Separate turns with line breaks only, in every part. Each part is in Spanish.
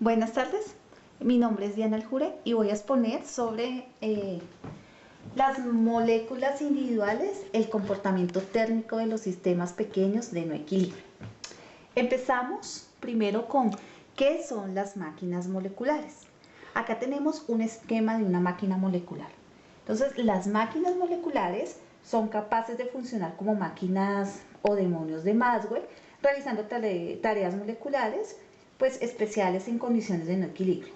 Buenas tardes, mi nombre es Diana Aljure y voy a exponer sobre las moléculas individuales, el comportamiento térmico de los sistemas pequeños de no equilibrio. Empezamos primero con ¿qué son las máquinas moleculares? Acá tenemos un esquema de una máquina molecular. Entonces, las máquinas moleculares son capaces de funcionar como máquinas o demonios de Maxwell, realizando tareas moleculares pues especiales en condiciones de no equilibrio.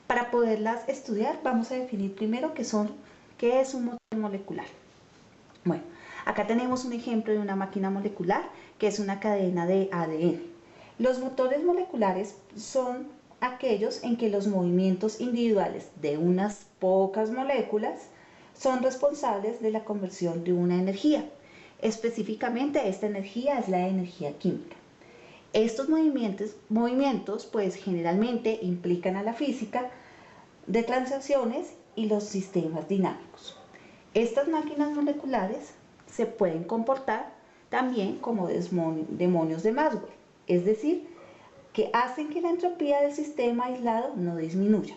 Para poderlas estudiar, vamos a definir primero qué es un motor molecular. Bueno, acá tenemos un ejemplo de una máquina molecular que es una cadena de ADN. Los motores moleculares son aquellos en que los movimientos individuales de unas pocas moléculas son responsables de la conversión de una energía. Específicamente, esta energía es la energía química. Estos movimientos pues generalmente implican a la física de transacciones y los sistemas dinámicos. Estas máquinas moleculares se pueden comportar también como demonios de Maxwell, es decir, que hacen que la entropía del sistema aislado no disminuya,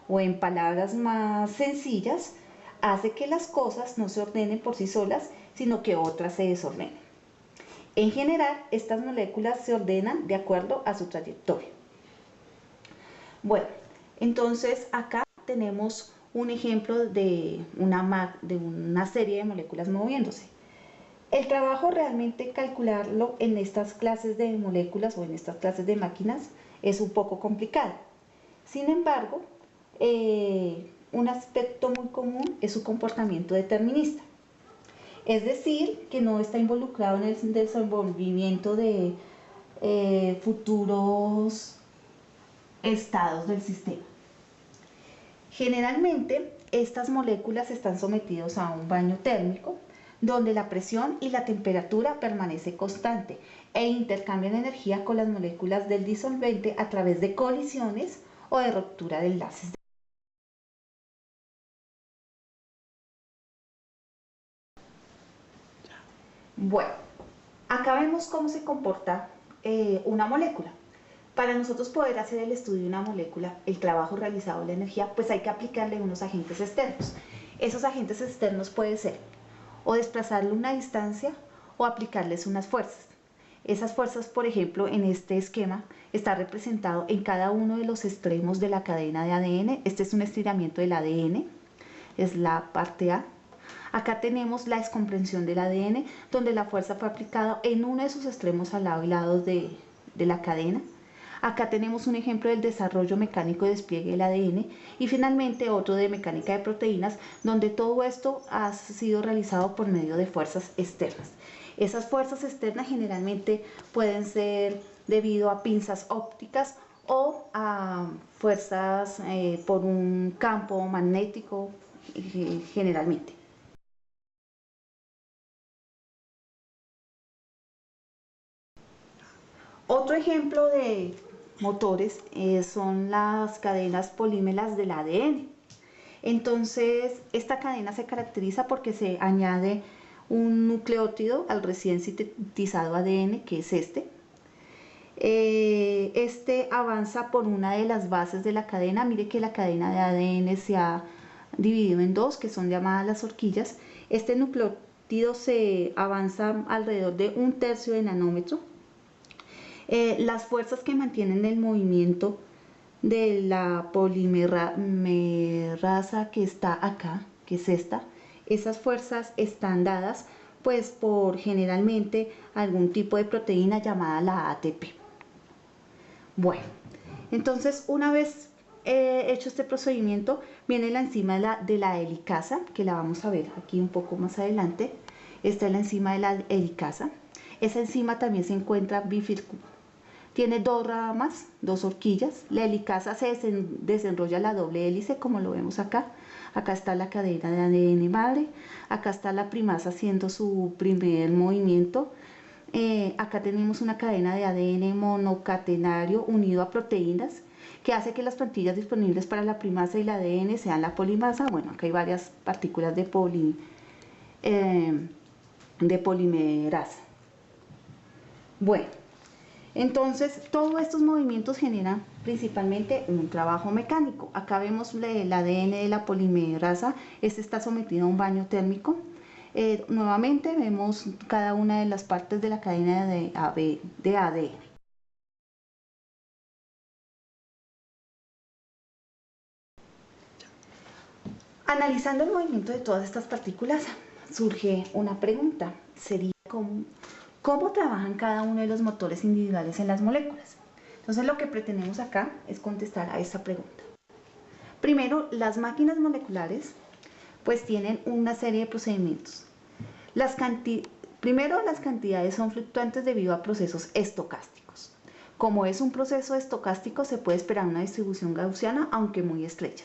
o en palabras más sencillas, hace que las cosas no se ordenen por sí solas, sino que otras se desordenen. En general, estas moléculas se ordenan de acuerdo a su trayectoria. Bueno, entonces acá tenemos un ejemplo de una serie de moléculas moviéndose. El trabajo realmente calcularlo en estas clases de moléculas o en estas clases de máquinas es un poco complicado. Sin embargo, un aspecto muy común es su comportamiento determinista. Es decir, que no está involucrado en el desenvolvimiento de futuros estados del sistema. Generalmente, estas moléculas están sometidas a un baño térmico, donde la presión y la temperatura permanece constante e intercambian energía con las moléculas del disolvente a través de colisiones o de ruptura de enlaces. Bueno, acá vemos cómo se comporta una molécula. Para nosotros poder hacer el estudio de una molécula, el trabajo realizado de la energía, pues hay que aplicarle unos agentes externos. Esos agentes externos pueden ser o desplazarle una distancia o aplicarles unas fuerzas. Esas fuerzas, por ejemplo, en este esquema está representado en cada uno de los extremos de la cadena de ADN. Este es un estiramiento del ADN, es la parte A. Acá tenemos la descomprensión del ADN, donde la fuerza fue aplicada en uno de sus extremos al lado y lado de la cadena. Acá tenemos un ejemplo del desarrollo mecánico de despliegue del ADN y finalmente otro de mecánica de proteínas, donde todo esto ha sido realizado por medio de fuerzas externas. Esas fuerzas externas generalmente pueden ser debido a pinzas ópticas o a fuerzas por un campo magnético generalmente. Otro ejemplo de motores son las cadenas polímeras del ADN. Entonces, esta cadena se caracteriza porque se añade un nucleótido al recién sintetizado ADN, que es este. Este avanza por una de las bases de la cadena. Mire que la cadena de ADN se ha dividido en dos, que son llamadas las horquillas. Este nucleótido se avanza alrededor de 1/3 de nanómetro. Las fuerzas que mantienen el movimiento de la polimerasa que está acá, que es esta, esas fuerzas están dadas pues por generalmente algún tipo de proteína llamada la ATP. Bueno, entonces una vez hecho este procedimiento, viene la enzima de la helicasa, que la vamos a ver aquí un poco más adelante. Esta es la enzima de la helicasa. Esa enzima también se encuentra bifurcada. Tiene dos ramas, dos horquillas. La helicasa se desenrolla la doble hélice, como lo vemos acá. Acá está la cadena de ADN madre. Acá está la primasa haciendo su primer movimiento. Acá tenemos una cadena de ADN monocatenario unido a proteínas que hace que las plantillas disponibles para la primasa y el ADN sean la polimasa. Bueno, acá hay varias partículas de polimerasa. Bueno. Entonces, todos estos movimientos generan principalmente un trabajo mecánico. Acá vemos el ADN de la polimerasa, este está sometido a un baño térmico. Nuevamente vemos cada una de las partes de la cadena de ADN. Analizando el movimiento de todas estas partículas, surge una pregunta. Sería ¿cómo trabajan cada uno de los motores individuales en las moléculas? Entonces lo que pretendemos acá es contestar a esta pregunta. Primero, las máquinas moleculares pues tienen una serie de procedimientos. Primero, las cantidades son fluctuantes debido a procesos estocásticos. Como es un proceso estocástico, se puede esperar una distribución gaussiana, aunque muy estrecha.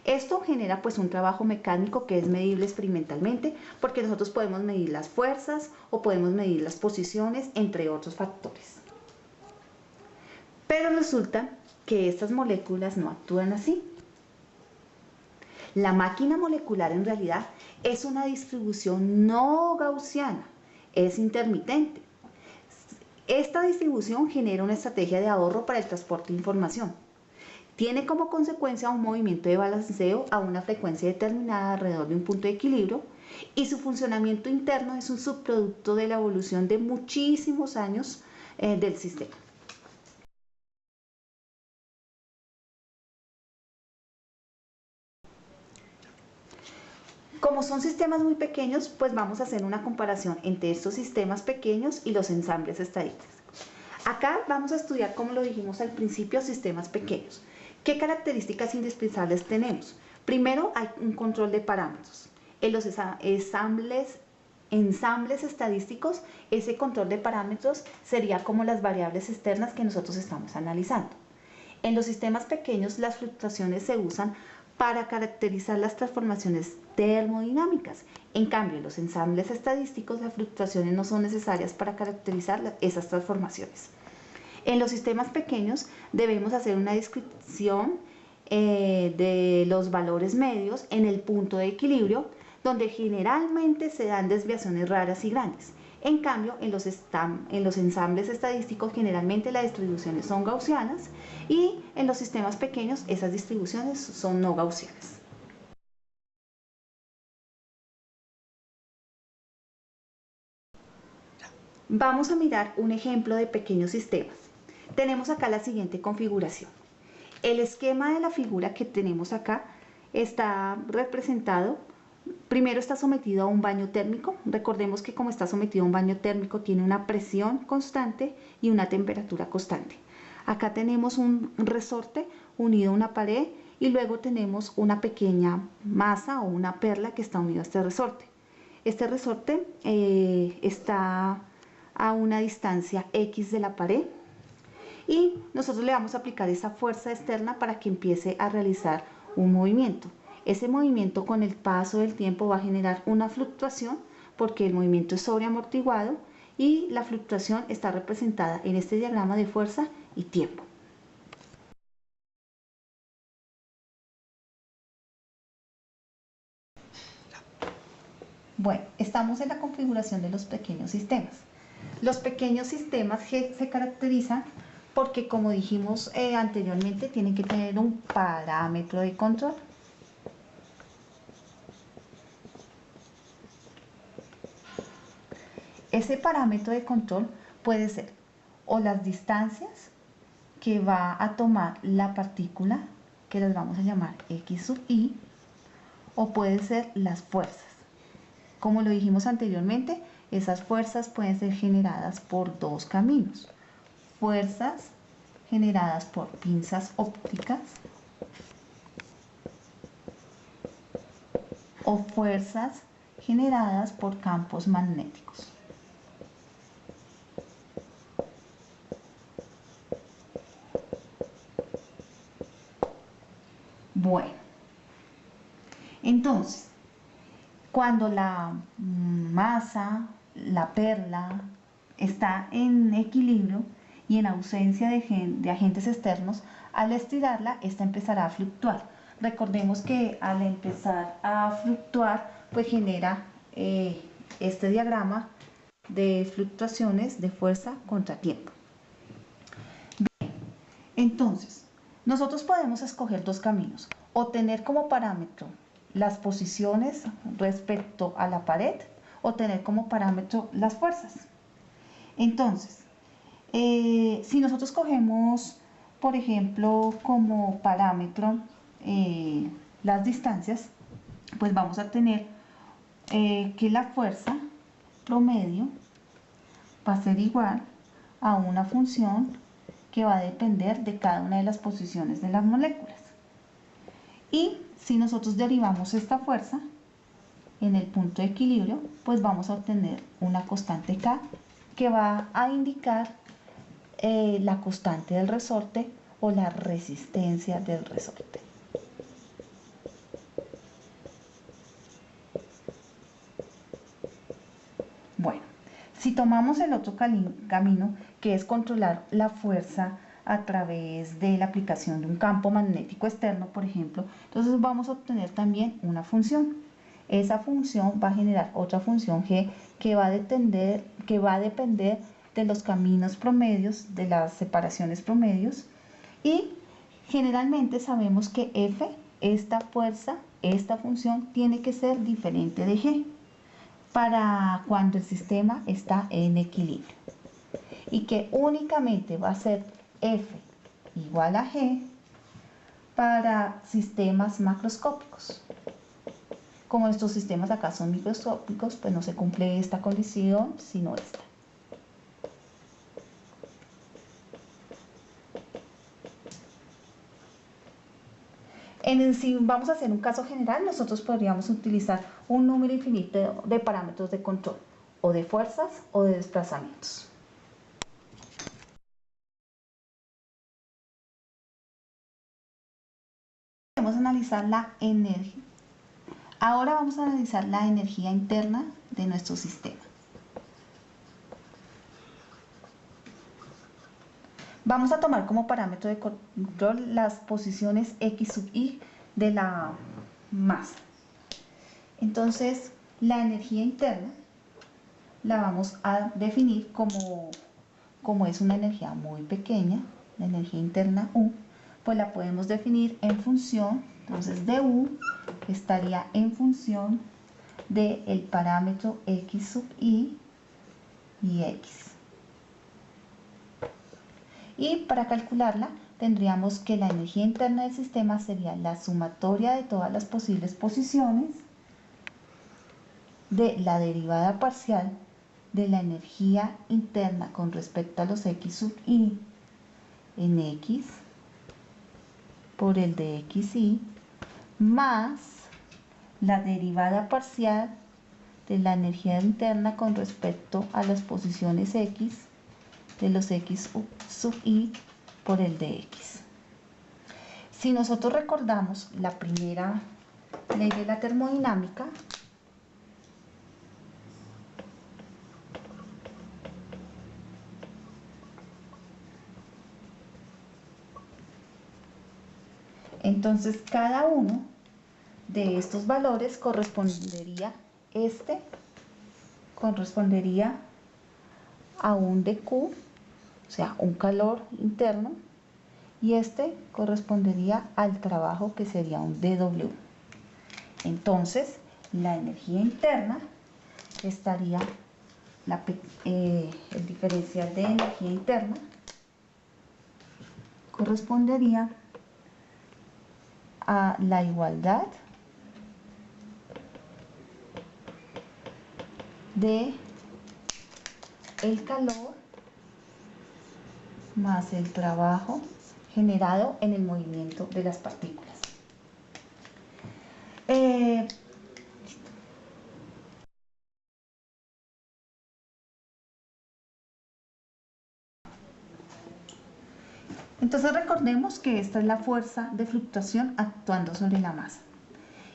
Esto genera pues un trabajo mecánico que es medible experimentalmente, porque nosotros podemos medir las fuerzas o podemos medir las posiciones, entre otros factores. Pero resulta que estas moléculas no actúan así. La máquina molecular en realidad es una distribución no gaussiana, es intermitente. Esta distribución genera una estrategia de ahorro para el transporte de información. Tiene como consecuencia un movimiento de balanceo a una frecuencia determinada alrededor de un punto de equilibrio, y su funcionamiento interno es un subproducto de la evolución de muchísimos años del sistema. Como son sistemas muy pequeños, pues vamos a hacer una comparación entre estos sistemas pequeños y los ensambles estadísticos. Acá vamos a estudiar, como lo dijimos al principio, sistemas pequeños. ¿Qué características indispensables tenemos? Primero, hay un control de parámetros. En los ensambles estadísticos, ese control de parámetros sería como las variables externas que nosotros estamos analizando. En los sistemas pequeños, las fluctuaciones se usan para caracterizar las transformaciones termodinámicas. En cambio, en los ensambles estadísticos, las fluctuaciones no son necesarias para caracterizar esas transformaciones. En los sistemas pequeños debemos hacer una descripción de los valores medios en el punto de equilibrio, donde generalmente se dan desviaciones raras y grandes. En cambio, en los ensambles estadísticos generalmente las distribuciones son gaussianas, y en los sistemas pequeños esas distribuciones son no gaussianas. Vamos a mirar un ejemplo de pequeños sistemas. Tenemos acá la siguiente configuración. El esquema de la figura que tenemos acá está representado, primero está sometido a un baño térmico. Recordemos que como está sometido a un baño térmico tiene una presión constante y una temperatura constante. Acá tenemos un resorte unido a una pared y luego tenemos una pequeña masa o una perla que está unida a este resorte. Este resorte está a una distancia X de la pared, y nosotros le vamos a aplicar esa fuerza externa para que empiece a realizar un movimiento. Ese movimiento con el paso del tiempo va a generar una fluctuación, porque el movimiento es sobreamortiguado y la fluctuación está representada en este diagrama de fuerza y tiempo. Bueno, estamos en la configuración de los pequeños sistemas. Los pequeños sistemas se caracterizan porque, como dijimos anteriormente, tienen que tener un parámetro de control. Ese parámetro de control puede ser o las distancias que va a tomar la partícula, que las vamos a llamar X sub I, o puede ser las fuerzas. Como lo dijimos anteriormente, esas fuerzas pueden ser generadas por dos caminos. Fuerzas generadas por pinzas ópticas o fuerzas generadas por campos magnéticos. Bueno, entonces, cuando la masa, la perla, está en equilibrio y en ausencia de agentes externos, al estirarla, esta empezará a fluctuar. Recordemos que al empezar a fluctuar, pues genera este diagrama de fluctuaciones de fuerza contra tiempo. Entonces, nosotros podemos escoger dos caminos, o tener como parámetro las posiciones respecto a la pared, o tener como parámetro las fuerzas. Entonces, si nosotros cogemos, por ejemplo, como parámetro las distancias, pues vamos a tener que la fuerza promedio va a ser igual a una función que va a depender de cada una de las posiciones de las moléculas. Y si nosotros derivamos esta fuerza en el punto de equilibrio, pues vamos a obtener una constante K que va a indicar la constante del resorte o la resistencia del resorte. Bueno, si tomamos el otro camino, que es controlar la fuerza a través de la aplicación de un campo magnético externo, por ejemplo, entonces vamos a obtener también una función. Esa función va a generar otra función G que va a depender de los caminos promedios, de las separaciones promedios, y generalmente sabemos que F, esta fuerza, esta función, tiene que ser diferente de G para cuando el sistema está en equilibrio, y que únicamente va a ser F igual a G para sistemas macroscópicos. Como estos sistemas acá son microscópicos, pues no se cumple esta condición, sino esta. Si vamos a hacer un caso general, nosotros podríamos utilizar un número infinito de parámetros de control, o de fuerzas o de desplazamientos. Vamos a analizar la energía. Ahora vamos a analizar la energía interna de nuestro sistema. Vamos a tomar como parámetro de control las posiciones X sub I de la masa. Entonces, la energía interna la vamos a definir como es una energía muy pequeña, la energía interna U, pues la podemos definir en función, entonces de U estaría en función del parámetro X sub I y X. Y para calcularla tendríamos que la energía interna del sistema sería la sumatoria de todas las posibles posiciones de la derivada parcial de la energía interna con respecto a los X sub I en X por el de XY más la derivada parcial de la energía interna con respecto a las posiciones X de los X sub I por el de X. Si nosotros recordamos la primera ley de la termodinámica, entonces cada uno de estos valores correspondería a un dQ, o sea, un calor interno, y este correspondería al trabajo, que sería un dW. Entonces, la energía interna estaría, el diferencial de energía interna correspondería a la igualdad de el calor más el trabajo generado en el movimiento de las partículas. Entonces recordemos que esta es la fuerza de fluctuación actuando sobre la masa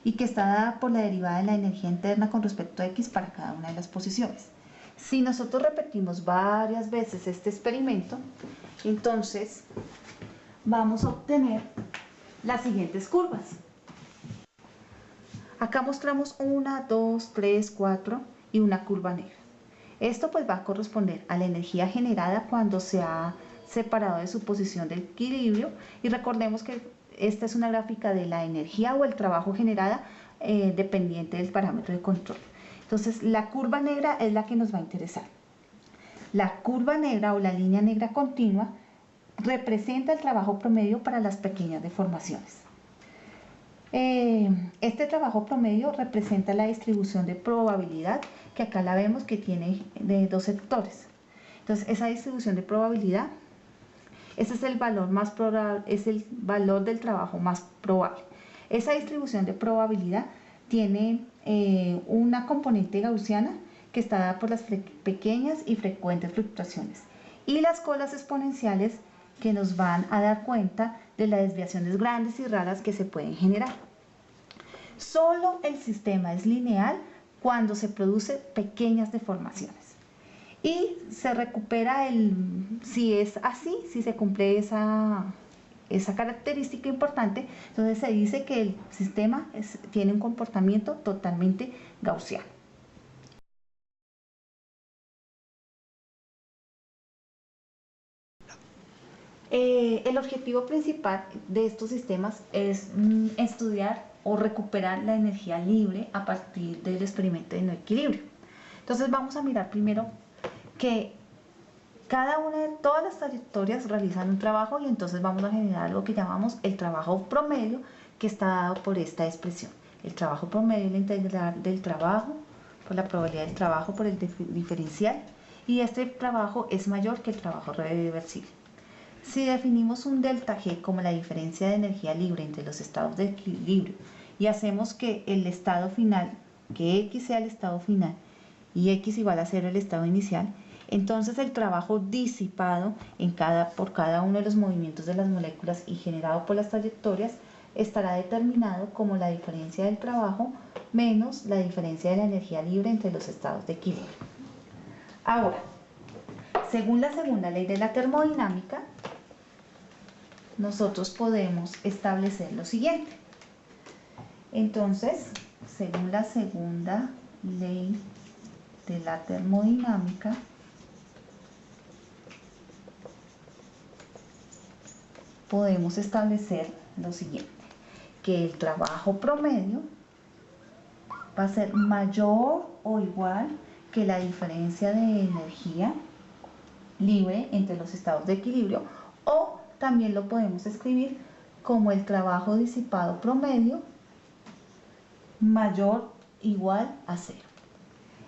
y que está dada por la derivada de la energía interna con respecto a X para cada una de las posiciones. Si nosotros repetimos varias veces este experimento, entonces vamos a obtener las siguientes curvas. Acá mostramos 1, 2, 3, 4 y una curva negra. Esto pues va a corresponder a la energía generada cuando se ha separado de su posición de equilibrio, y recordemos que esta es una gráfica de la energía o el trabajo generada dependiente del parámetro de control. Entonces la curva negra es la que nos va a interesar. La curva negra o la línea negra continua representa el trabajo promedio para las pequeñas deformaciones. Este trabajo promedio representa la distribución de probabilidad, que acá la vemos que tiene de dos sectores. Entonces esa distribución de probabilidad, ese es el valor más probable, es el valor del trabajo más probable. Esa distribución de probabilidad tiene una componente gaussiana que está dada por las pequeñas y frecuentes fluctuaciones, y las colas exponenciales que nos van a dar cuenta de las desviaciones grandes y raras que se pueden generar. Solo el sistema es lineal cuando se producen pequeñas deformaciones. Y se recupera si es así, si se cumple esa característica importante, entonces se dice que el sistema tiene un comportamiento totalmente gaussiano. El objetivo principal de estos sistemas es estudiar o recuperar la energía libre a partir del experimento de no equilibrio. Entonces vamos a mirar primero que todas las trayectorias realizan un trabajo, y entonces vamos a generar lo que llamamos el trabajo promedio, que está dado por esta expresión. El trabajo promedio es la integral del trabajo por la probabilidad del trabajo por el diferencial, y este trabajo es mayor que el trabajo reversible. Si definimos un delta G como la diferencia de energía libre entre los estados de equilibrio, y hacemos que el estado final, que X sea el estado final y X igual a 0 el estado inicial, entonces el trabajo disipado por cada uno de los movimientos de las moléculas y generado por las trayectorias estará determinado como la diferencia del trabajo menos la diferencia de la energía libre entre los estados de equilibrio. Ahora, según la segunda ley de la termodinámica, nosotros podemos establecer lo siguiente. Entonces, según la segunda ley de la termodinámica, podemos establecer lo siguiente, que el trabajo promedio va a ser mayor o igual que la diferencia de energía libre entre los estados de equilibrio, o también lo podemos escribir como el trabajo disipado promedio mayor o igual a 0.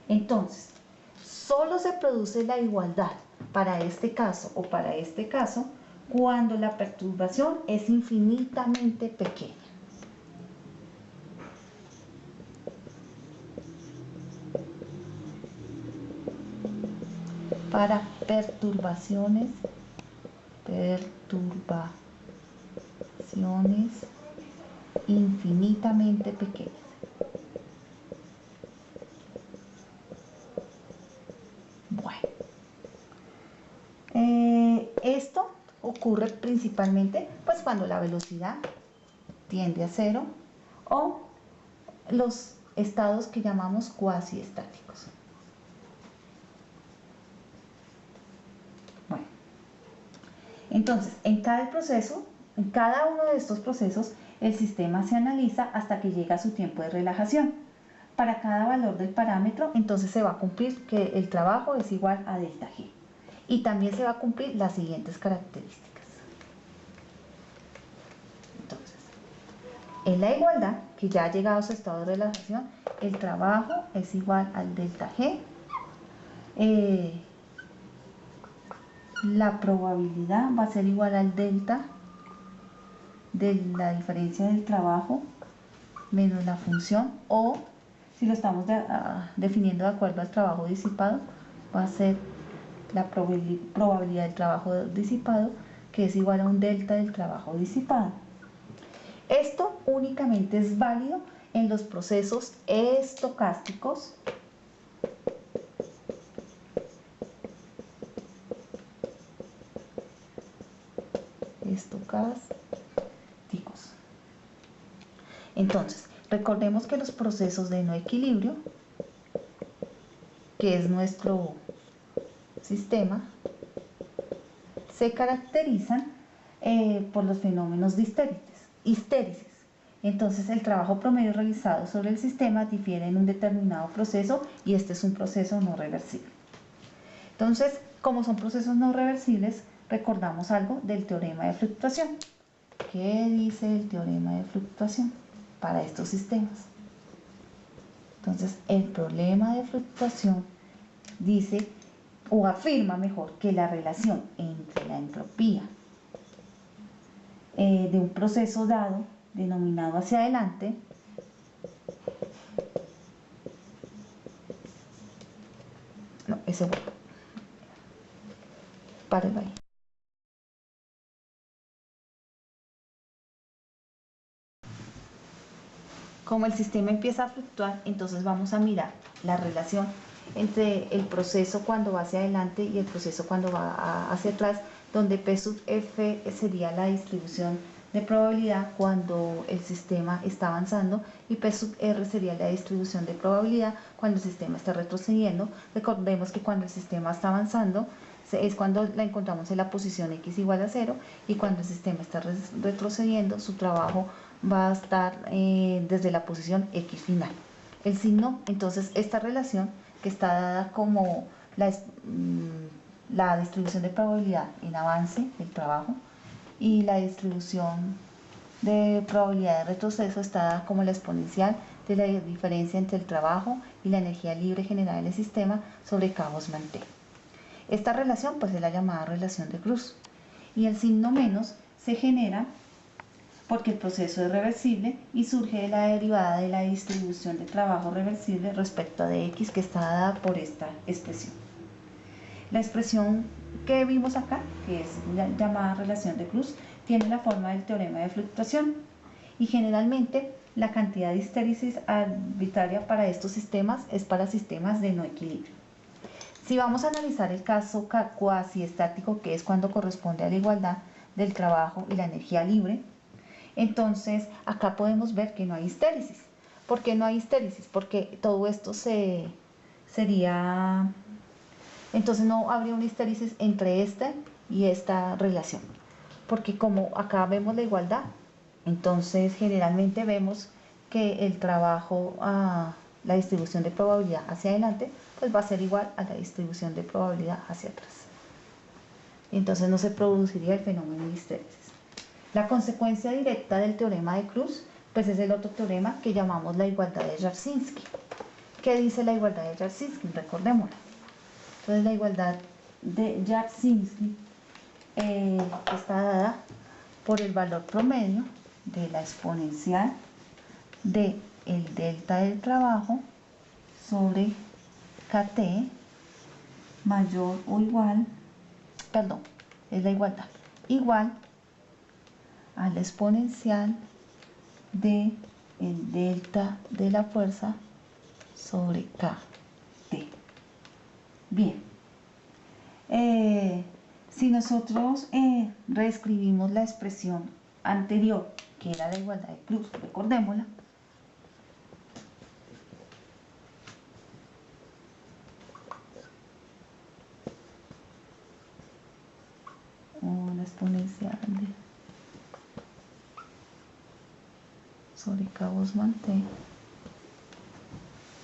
Entonces, solo se produce la igualdad para este caso o para este caso cuando la perturbación es infinitamente pequeña. Para perturbaciones infinitamente pequeñas. Bueno, esto ocurre principalmente pues cuando la velocidad tiende a 0 o los estados que llamamos cuasi estáticos. Bueno, entonces en cada uno de estos procesos el sistema se analiza hasta que llega a su tiempo de relajación. Para cada valor del parámetro, entonces se va a cumplir que el trabajo es igual a delta G. Y también se va a cumplir las siguientes características. Entonces, en la igualdad, que ya ha llegado a su estado de relajación, el trabajo es igual al delta G. La probabilidad va a ser igual al delta de la diferencia del trabajo menos la función, o si lo estamos definiendo de acuerdo al trabajo disipado, va a ser la probabilidad del trabajo disipado, que es igual a un delta del trabajo disipado. Esto únicamente es válido en los procesos estocásticos Entonces, recordemos que los procesos de no equilibrio, que es nuestro sistema, se caracterizan por los fenómenos de histéresis. Entonces, el trabajo promedio realizado sobre el sistema difiere en un determinado proceso y este es un proceso no reversible. Entonces, como son procesos no reversibles, recordamos algo del teorema de fluctuación. ¿Qué dice el teorema de fluctuación para estos sistemas? Entonces, el problema de fluctuación dice, o afirma mejor, que la relación entre la entropía de un proceso dado, denominado hacia adelante, no, ese bueno, párelo ahí. Como el sistema empieza a fluctuar, entonces vamos a mirar la relación entre el proceso cuando va hacia adelante y el proceso cuando va hacia atrás, donde P sub F sería la distribución de probabilidad cuando el sistema está avanzando y P sub R sería la distribución de probabilidad cuando el sistema está retrocediendo. Recordemos que cuando el sistema está avanzando es cuando la encontramos en la posición x igual a 0 y cuando el sistema está retrocediendo su trabajo va a estar desde la posición x final. El signo, entonces, esta relación que está dada como la distribución de probabilidad en avance del trabajo y la distribución de probabilidad de retroceso está dada como la exponencial de la diferencia entre el trabajo y la energía libre generada en el sistema sobre K Boltzmann T. Esta relación pues es la llamada relación de Cruz y el signo menos se genera porque el proceso es reversible y surge de la derivada de la distribución de trabajo reversible respecto a dx que está dada por esta expresión. La expresión que vimos acá, que es la llamada relación de Cruz, tiene la forma del teorema de fluctuación y generalmente la cantidad de histéresis arbitraria para estos sistemas es para sistemas de no equilibrio. Si vamos a analizar el caso cuasi estático, que es cuando corresponde a la igualdad del trabajo y la energía libre, entonces acá podemos ver que no hay histéresis. ¿Por qué no hay histéresis? Porque todo esto sería... Entonces no habría una histéresis entre esta y esta relación. Porque como acá vemos la igualdad, entonces generalmente vemos que el trabajo, la distribución de probabilidad hacia adelante, pues va a ser igual a la distribución de probabilidad hacia atrás. Entonces no se produciría el fenómeno de histéresis. La consecuencia directa del teorema de Cruz, pues es el otro teorema que llamamos la igualdad de Jarzynski. ¿Qué dice la igualdad de Jarzynski? Recordémosla. Entonces la igualdad de Jarzynski está dada por el valor promedio de la exponencial de el delta del trabajo sobre KT mayor o igual, perdón, es la igualdad, igual a la exponencial de el delta de la fuerza sobre KT. Bien, si nosotros reescribimos la expresión anterior, que era la igualdad de Cruz, recordémosla, la exponencial de sobre K Boltzmann T,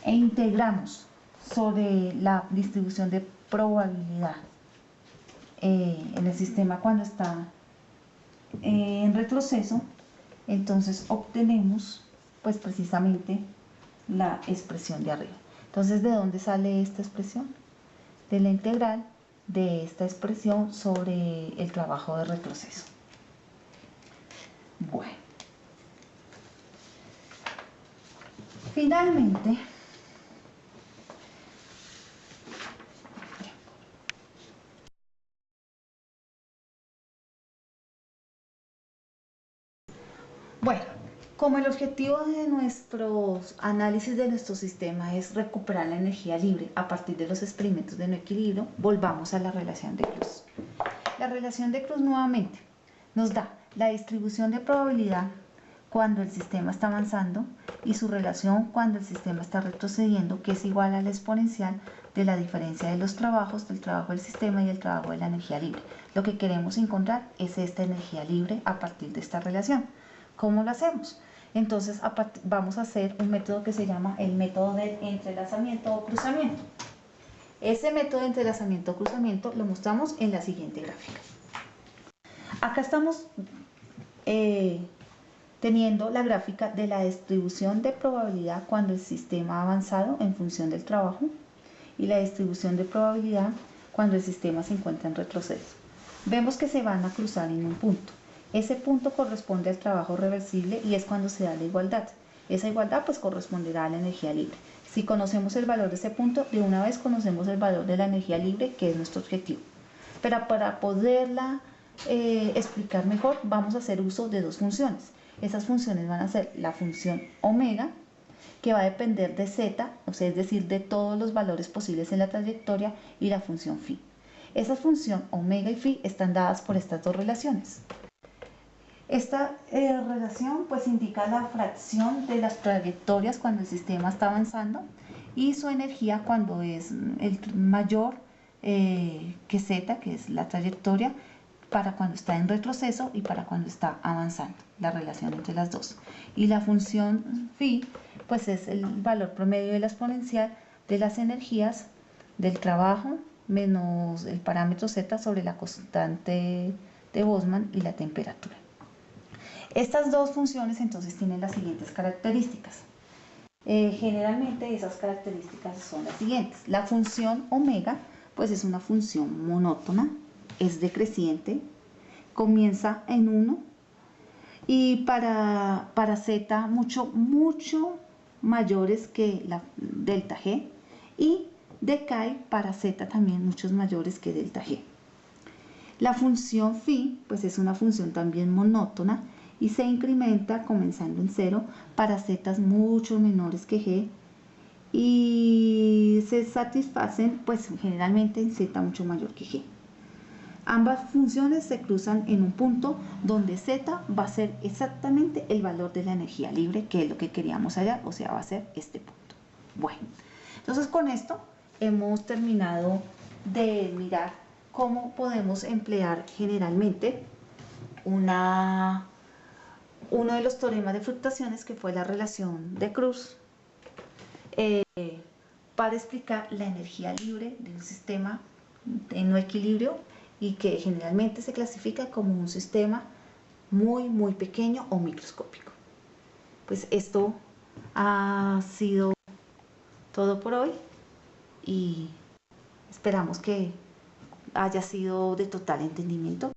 e integramos sobre la distribución de probabilidad en el sistema cuando está en retroceso, entonces obtenemos pues precisamente la expresión de arriba. Entonces, ¿de dónde sale esta expresión? De la integral de esta expresión sobre el trabajo de retroceso. Bueno, finalmente, bueno, como el objetivo de nuestros análisis de nuestro sistema es recuperar la energía libre a partir de los experimentos de no equilibrio, volvamos a la relación de Cruz. La relación de Cruz nuevamente nos da la distribución de probabilidad cuando el sistema está avanzando y su relación cuando el sistema está retrocediendo, que es igual a la exponencial de la diferencia de los trabajos, del trabajo del sistema y el trabajo de la energía libre. Lo que queremos encontrar es esta energía libre a partir de esta relación. ¿Cómo lo hacemos? Entonces vamos a hacer un método que se llama el método del entrelazamiento o cruzamiento. Ese método de entrelazamiento o cruzamiento lo mostramos en la siguiente gráfica. Acá estamos teniendo la gráfica de la distribución de probabilidad cuando el sistema ha avanzado en función del trabajo y la distribución de probabilidad cuando el sistema se encuentra en retroceso. Vemos que se van a cruzar en un punto. Ese punto corresponde al trabajo reversible y es cuando se da la igualdad. Esa igualdad pues corresponderá a la energía libre. Si conocemos el valor de ese punto, de una vez conocemos el valor de la energía libre, que es nuestro objetivo. Pero para poderla explicar mejor, vamos a hacer uso de dos funciones. Esas funciones van a ser la función omega, que va a depender de z, o sea, es decir, de todos los valores posibles en la trayectoria, y la función phi. Esa función omega y phi están dadas por estas dos relaciones. Esta relación pues indica la fracción de las trayectorias cuando el sistema está avanzando y su energía cuando es el mayor que z, que es la trayectoria, para cuando está en retroceso y para cuando está avanzando, la relación entre las dos. Y la función phi pues es el valor promedio de la exponencial de las energías del trabajo menos el parámetro z sobre la constante de Boltzmann y la temperatura. Estas dos funciones entonces tienen las siguientes características. Generalmente esas características son las siguientes. La función omega pues es una función monótona, es decreciente, comienza en 1 y para z mucho mayores que la delta g y decae para z también muchos mayores que delta g. La función phi pues es una función también monótona y se incrementa comenzando en 0 para z mucho menores que g y se satisfacen pues generalmente en z mucho mayor que g. Ambas funciones se cruzan en un punto donde z va a ser exactamente el valor de la energía libre, que es lo que queríamos hallar, o sea, va a ser este punto. Bueno, entonces con esto hemos terminado de mirar cómo podemos emplear generalmente uno de los teoremas de fluctuaciones, que fue la relación de Cruz, para explicar la energía libre de un sistema en no equilibrio y que generalmente se clasifica como un sistema muy pequeño o microscópico. Pues esto ha sido todo por hoy y esperamos que haya sido de total entendimiento.